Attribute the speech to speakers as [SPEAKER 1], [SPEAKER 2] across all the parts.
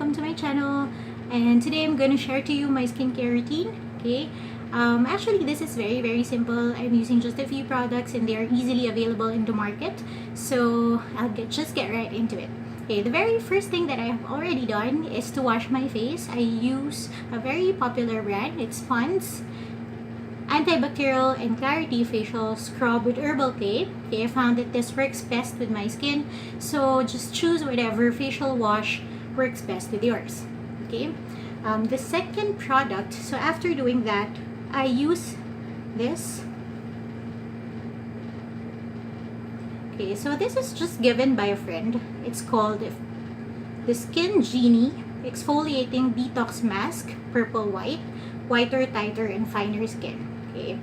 [SPEAKER 1] welcome to my channel. And today I'm going to share to you my skincare routine. Okay, actually this is very simple. I'm using just a few products and they are easily available in the market. So I'll just get right into it. Okay, the very first thing that I have already done is to wash my face. I use a very popular brand. It's Pond's antibacterial and clarity facial scrub with herbal clay. Okay, I found that this works best with my skin, so just choose whatever facial wash works best with yours. Okay, the second product, so after doing that, I use this. Okay, so this is just given by a friend. It's called the Skin Genie Exfoliating Detox Mask, purple white, whiter, tighter, and finer skin. Okay,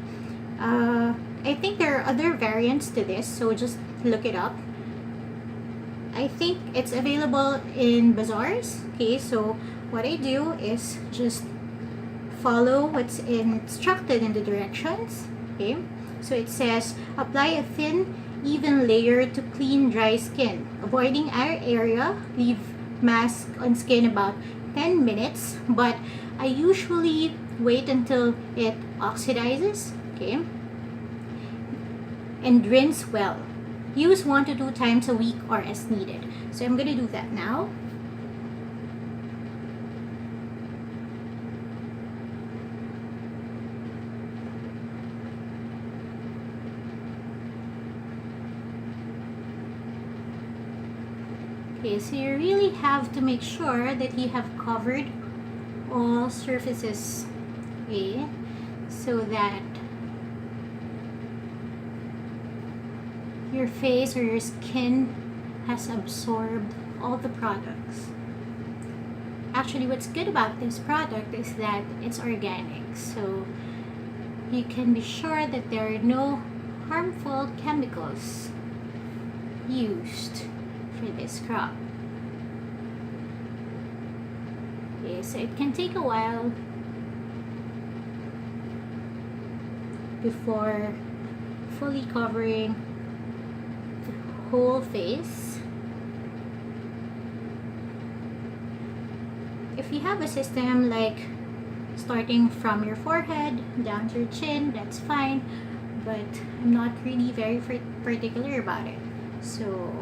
[SPEAKER 1] I think there are other variants to this, so just look it up. I think it's available in bazaars. Okay, so what I do is just follow what's instructed in the directions. Okay, so it says apply a thin, even layer to clean dry skin, avoiding outer area. Leave mask on skin about 10 minutes, but I usually wait until it oxidizes. Okay, and rinse well. Use 1 to 2 times a week or as needed. So I'm gonna do that now. Okay, so you really have to make sure that you have covered all surfaces, okay, so that your face or your skin has absorbed all the products. Actually, what's good about this product is that it's organic, so you can be sure that there are no harmful chemicals used for this scrub. Okay, so it can take a while before fully covering the whole face. If you have a system like starting from your forehead down to your chin, that's fine, but I'm not really very particular about it. So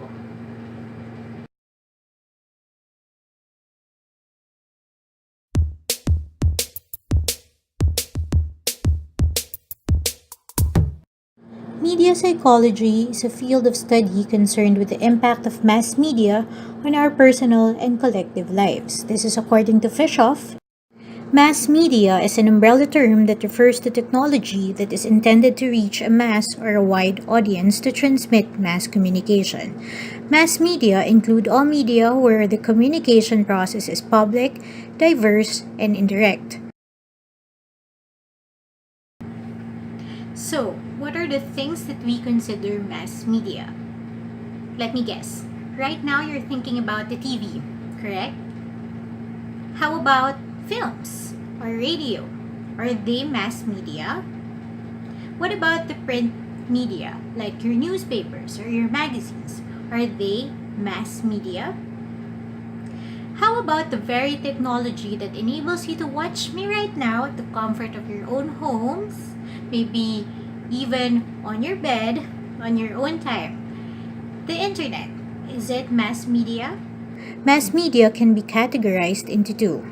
[SPEAKER 1] media psychology is a field of study concerned with the impact of mass media on our personal and collective lives. This is according to Fishoff. Mass media is an umbrella term that refers to technology that is intended to reach a mass or a wide audience to transmit mass communication. Mass media include all media where the communication process is public, diverse, and indirect. So, what are the things that we consider mass media? Let me guess. Right now you're thinking about the TV, correct? How about films or radio? Are they mass media? What about the print media, like your newspapers or your magazines? Are they mass media? How about the very technology that enables you to watch me right now at the comfort of your own homes, maybe even on your bed, on your own time? The internet, is it mass media? Mass media can be categorized into two.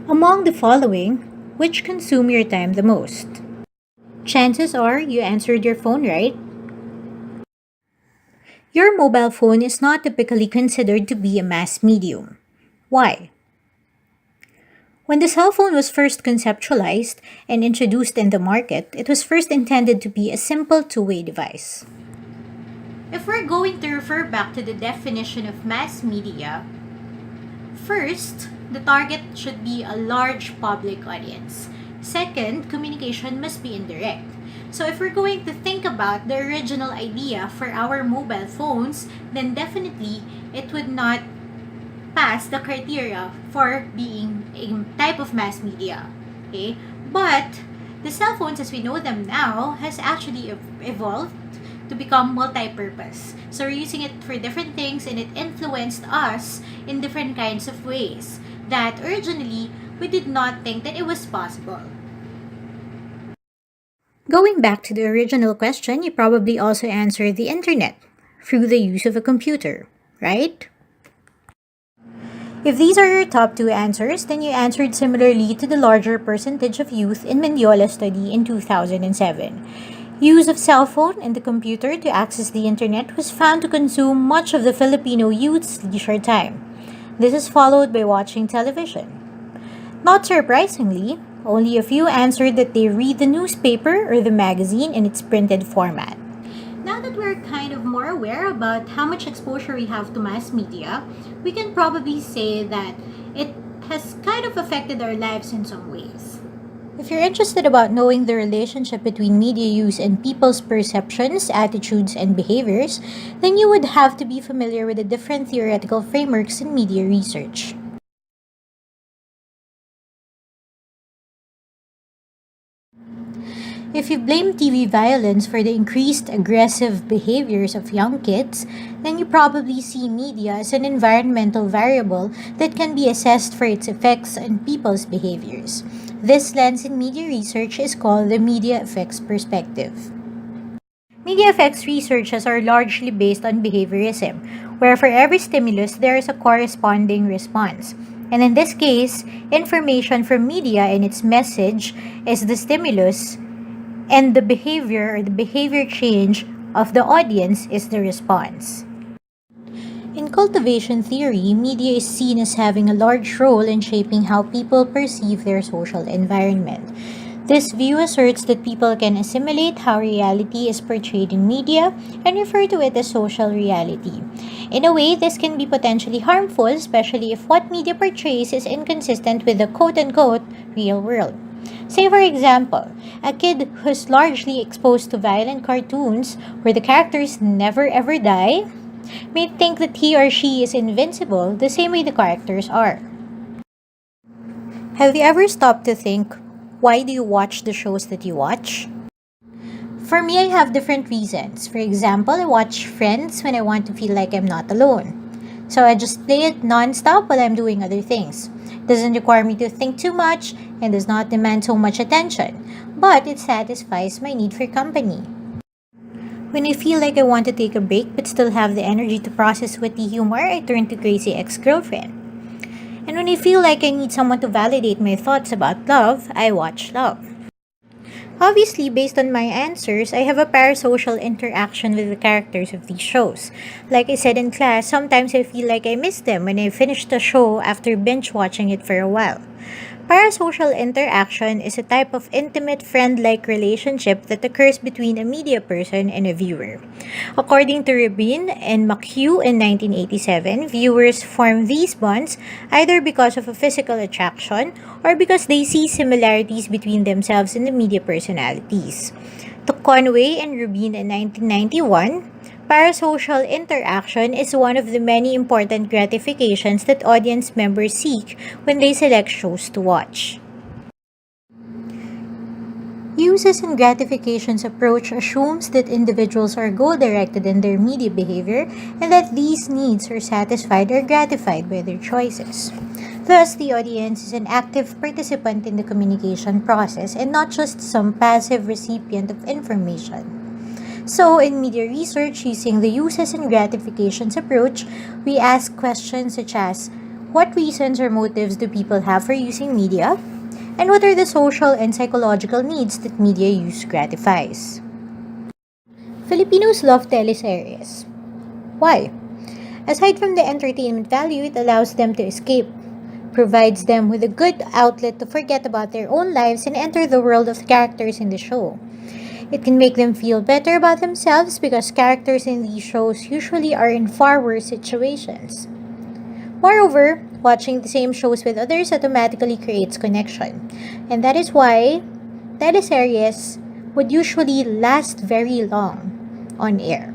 [SPEAKER 1] Among the following, which consume your time the most? Chances are you answered your phone right. Your mobile phone is not typically considered to be a mass medium. Why? When the cell phone was first conceptualized and introduced in the market, it was first intended to be a simple two-way device. If we're going to refer back to the definition of mass media, first, the target should be a large public audience. Second, communication must be indirect. So if we're going to think about the original idea for our mobile phones, then definitely it would not pass the criteria for being a type of mass media. Okay? But the cell phones as we know them now has actually evolved to become multi-purpose. So we're using it for different things and it influenced us in different kinds of ways that originally we did not think that it was possible. Going back to the original question, you probably also answered the internet through the use of a computer, right? If these are your top two answers, then you answered similarly to the larger percentage of youth in Mendiola's study in 2007. Use of cell phone and the computer to access the internet was found to consume much of the Filipino youth's leisure time. This is followed by watching television. Not surprisingly, only a few answered that they read the newspaper or the magazine in its printed format. Now that we're kind of more aware about how much exposure we have to mass media, we can probably say that it has kind of affected our lives in some ways. If you're interested about knowing the relationship between media use and people's perceptions, attitudes, and behaviors, then you would have to be familiar with the different theoretical frameworks in media research. If you blame TV violence for the increased aggressive behaviors of young kids, then you probably see media as an environmental variable that can be assessed for its effects on people's behaviors. This lens in media research is called the media effects perspective. Media effects researches are largely based on behaviorism, where for every stimulus there is a corresponding response. And in this case, information from media and its message is the stimulus, and the behavior or the behavior change of the audience is the response. In cultivation theory, media is seen as having a large role in shaping how people perceive their social environment. This view asserts that people can assimilate how reality is portrayed in media and refer to it as social reality. In a way, this can be potentially harmful, especially if what media portrays is inconsistent with the quote-unquote real world. Say, for example, a kid who's largely exposed to violent cartoons where the characters never ever die may think that he or she is invincible the same way the characters are. Have you ever stopped to think, why do you watch the shows that you watch? For me, I have different reasons. For example, I watch Friends when I want to feel like I'm not alone. So I just play it non-stop while I'm doing other things. It doesn't require me to think too much and does not demand so much attention, but it satisfies my need for company. When I feel like I want to take a break but still have the energy to process witty humor, I turn to Crazy Ex-Girlfriend. And when I feel like I need someone to validate my thoughts about love, I watch Love. Obviously, based on my answers, I have a parasocial interaction with the characters of these shows. Like I said in class, sometimes I feel like I miss them when I finish the show after binge watching it for a while. Parasocial interaction is a type of intimate friend-like relationship that occurs between a media person and a viewer. According to Rubin and McHugh in 1987, viewers form these bonds either because of a physical attraction or because they see similarities between themselves and the media personalities. To Conway and Rubin in 1991, parasocial interaction is one of the many important gratifications that audience members seek when they select shows to watch. Uses and gratifications approach assumes that individuals are goal-directed in their media behavior and that these needs are satisfied or gratified by their choices. Thus, the audience is an active participant in the communication process and not just some passive recipient of information. So, in media research, using the uses and gratifications approach, we ask questions such as, what reasons or motives do people have for using media? And what are the social and psychological needs that media use gratifies? Filipinos love teleseries. Why? Aside from the entertainment value, it allows them to escape, provides them with a good outlet to forget about their own lives and enter the world of the characters in the show. It can make them feel better about themselves because characters in these shows usually are in far worse situations. Moreover, watching the same shows with others automatically creates connection, and that is why teleseries would usually last very long on air.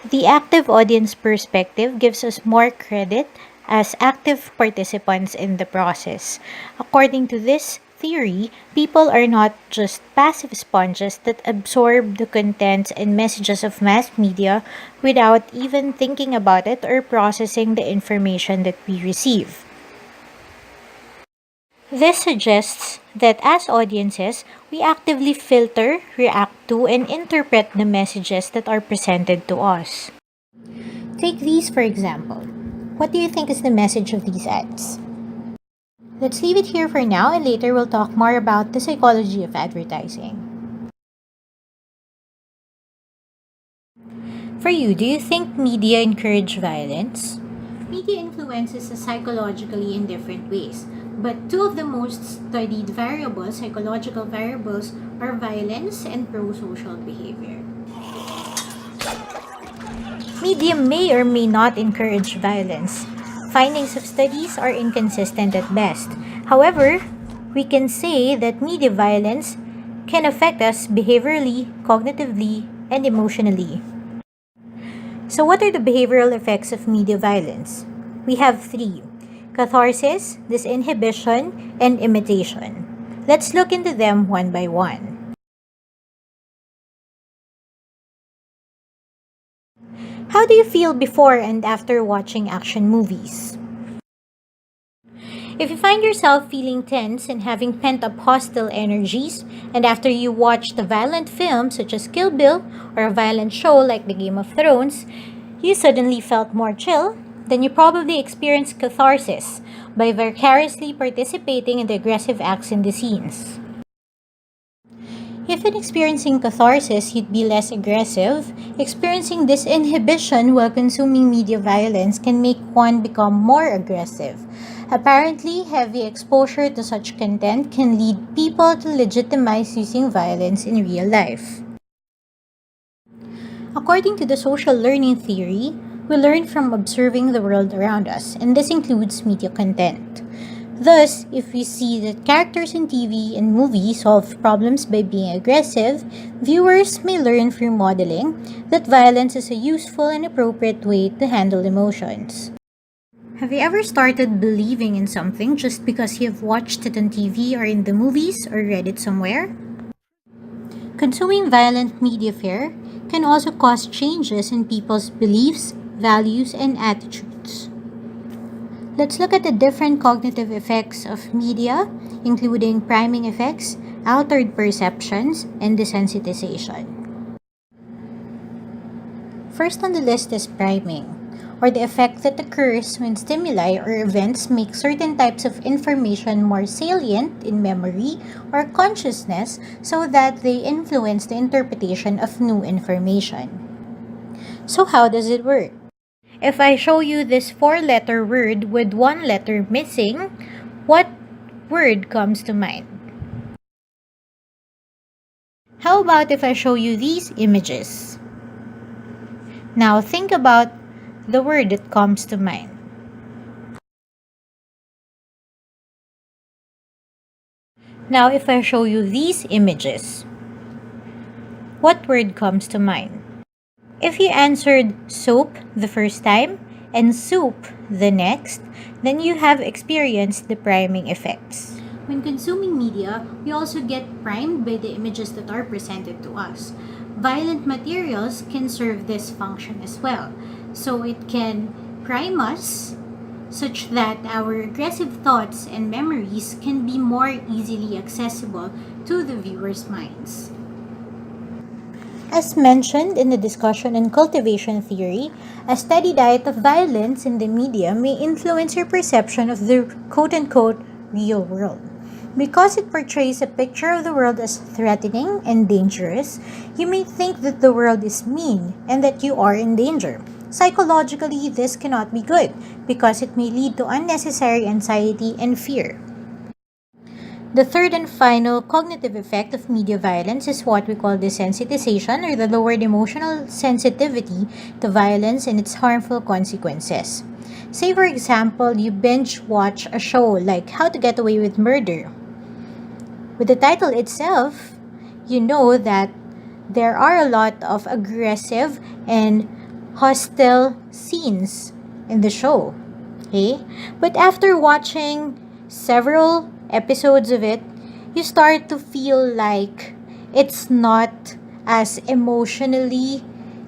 [SPEAKER 1] The active audience perspective gives us more credit as active participants in the process. According to this, theory, people are not just passive sponges that absorb the contents and messages of mass media without even thinking about it or processing the information that we receive. This suggests that as audiences, we actively filter, react to, and interpret the messages that are presented to us. Take these for example. What do you think is the message of these ads? Let's leave it here for now, and later we'll talk more about the psychology of advertising. For you, do you think media encourage violence? Media influences us psychologically in different ways, but two of the most studied variables, psychological variables, are violence and pro-social behavior. Media may or may not encourage violence. Findings of studies are inconsistent at best. However, we can say that media violence can affect us behaviorally, cognitively, and emotionally. So, what are the behavioral effects of media violence? We have three: catharsis, disinhibition, and imitation. Let's look into them one by one. How do you feel before and after watching action movies? If you find yourself feeling tense and having pent up hostile energies, and after you watched a violent film such as Kill Bill or a violent show like The Game of Thrones, you suddenly felt more chill, then you probably experienced catharsis by vicariously participating in the aggressive acts in the scenes. If in experiencing catharsis you'd be less aggressive, experiencing disinhibition while consuming media violence can make one become more aggressive. Apparently, heavy exposure to such content can lead people to legitimize using violence in real life. According to the social learning theory, we learn from observing the world around us, and this includes media content. Thus, if we see that characters in TV and movies solve problems by being aggressive, viewers may learn through modeling that violence is a useful and appropriate way to handle emotions. Have you ever started believing in something just because you have watched it on TV or in the movies or read it somewhere? Consuming violent media fare can also cause changes in people's beliefs, values, and attitudes. Let's look at the different cognitive effects of media, including priming effects, altered perceptions, and desensitization. First on the list is priming, or the effect that occurs when stimuli or events make certain types of information more salient in memory or consciousness so that they influence the interpretation of new information. So, how does it work? If I show you this four-letter word with one letter missing, what word comes to mind? How about if I show you these images? Now think about the word that comes to mind. Now if I show you these images, what word comes to mind? If you answered soap the first time and soup the next, then you have experienced the priming effects. When consuming media, we also get primed by the images that are presented to us. Violent materials can serve this function as well. So it can prime us such that our aggressive thoughts and memories can be more easily accessible to the viewer's minds. As mentioned in the discussion on cultivation theory, a steady diet of violence in the media may influence your perception of the quote-unquote real world. Because it portrays a picture of the world as threatening and dangerous, you may think that the world is mean and that you are in danger. Psychologically, this cannot be good because it may lead to unnecessary anxiety and fear. The third and final cognitive effect of media violence is what we call desensitization, or the lowered emotional sensitivity to violence and its harmful consequences. Say, for example, you binge watch a show like How to Get Away with Murder. With the title itself, you know that there are a lot of aggressive and hostile scenes in the show. Okay? But after watching several episodes of it, You start to feel like it's not as emotionally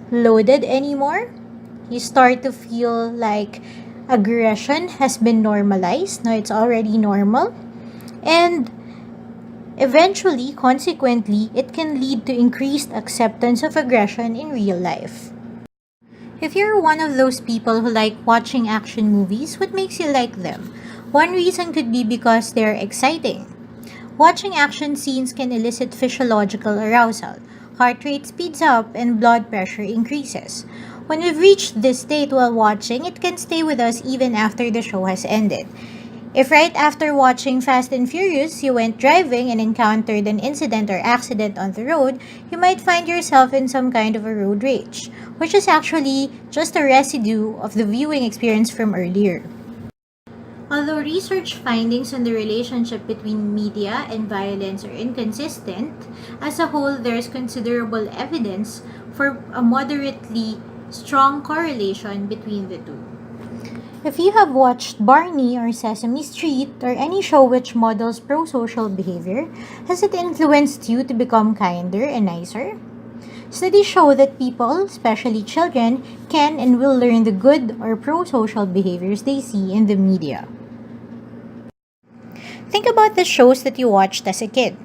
[SPEAKER 1] loaded anymore. You start to feel like aggression has been normalized. Now it's already normal. And eventually, consequently, it can lead to increased acceptance of aggression in real life. If you're one of those people who like watching action movies, what makes you like them? One reason could be because they're exciting. Watching action scenes can elicit physiological arousal. Heart rate speeds up and blood pressure increases. When we've reached this state while watching, it can stay with us even after the show has ended. If right after watching Fast and Furious you went driving and encountered an incident or accident on the road, you might find yourself in some kind of a road rage, which is actually just a residue of the viewing experience from earlier. Although research findings on the relationship between media and violence are inconsistent, as a whole there's considerable evidence for a moderately strong correlation between the two. If you have watched Barney or Sesame Street or any show which models pro-social behavior, has it influenced you to become kinder and nicer? Studies show that people, especially children, can and will learn the good or pro-social behaviors they see in the media. Think about the shows that you watched as a kid.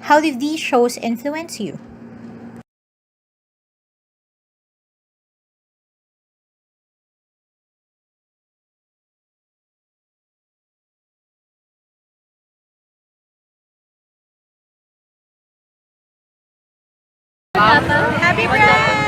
[SPEAKER 1] How did these shows influence you? Happy birthday!